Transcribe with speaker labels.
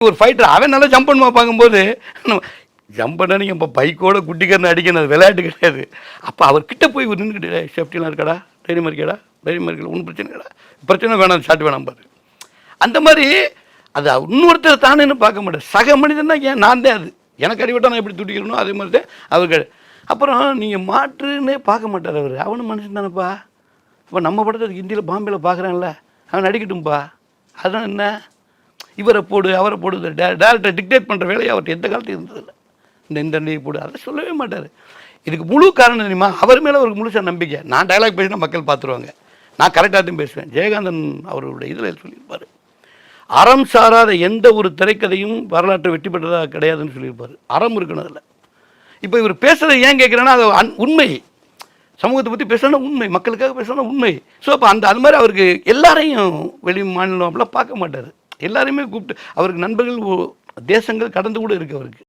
Speaker 1: ஒரு ஃபைட்டர் அவன் நல்லா ஜம்ப் பண்ணுமா பார்க்கும்போது ஜம்ப் பண்ண நீங்கள் இப்போ பைக்கோட குட்டிக்காரன் அடிக்கணும், அது விளையாட்டு கிடையாது. அப்போ அவர்கிட்ட போய் ஒரு நின்றுக்கிட்டு சேஃப்டிலாம் இருக்காடா, தைரியமாக இருக்காடா, தைரியமாக இருக்கல, ஒன்றும் பிரச்சனை இல்லைடா, பிரச்சனை வேணாம், ஷாட் வேணாம் பாரு. அந்த மாதிரி அது இன்னொருத்தர் தானேன்னு பார்க்க மாட்டேன். சக மனிதன்னா ஏன் நான் தான் அது எனக்கு அடிபட்டால் நான் எப்படி துடிக்கிறனோ அதே மாதிரி தான் அவர்கள். அப்புறம் நீங்கள் மாற்றுன்னே பார்க்க மாட்டார் அவர். அவனும் மனுஷன் தானேப்பா. இப்போ நம்ம படத்தை ஹிந்தியில் பாம்பேயில் பார்க்குறான்ல, அவன் அடிக்கட்டும்பா. அதுதான் என்ன, இவரை போடு அவரை போடு, டேரக்டர் டிக்டேட் பண்ணுற வேலையை அவர்கிட்ட எந்த காலத்தையும் இருந்ததில்லை. இந்த அண்ணியை போடு அதை சொல்லவே மாட்டார். இதுக்கு முழு காரணம் தெரியுமா, அவர் மேலே அவருக்கு முழுசாக நம்பிக்கை. நான் டைலாக் பேசினா மக்கள் பார்த்துருவாங்க, நான் கரெக்டாக தான் பேசுவேன். ஜெயகாந்தன் அவருடைய இதில் சொல்லியிருப்பார், அறம் சாராத எந்த ஒரு திரைக்கதையும் வரலாற்றை வெற்றி பெற்றதாக கிடையாதுன்னு சொல்லியிருப்பார். அறம் இருக்கணும் அதில். இப்போ இவர் பேசுகிறத ஏன் கேட்குறேன்னா அது உண்மை, சமூகத்தை பற்றி பேசுகிறேன்னா உண்மை, மக்களுக்காக பேசுகிறேன்னா உண்மை. ஸோ அப்போ அது மாதிரி அவருக்கு எல்லாரையும் வெளி மாநிலம் அப்படிலாம் பார்க்க மாட்டார். எல்லாரையுமே கூப்பிட்டு அவருக்கு நண்பர்கள் தேசங்கள் கடந்து கூட இருக்கு அவருக்கு.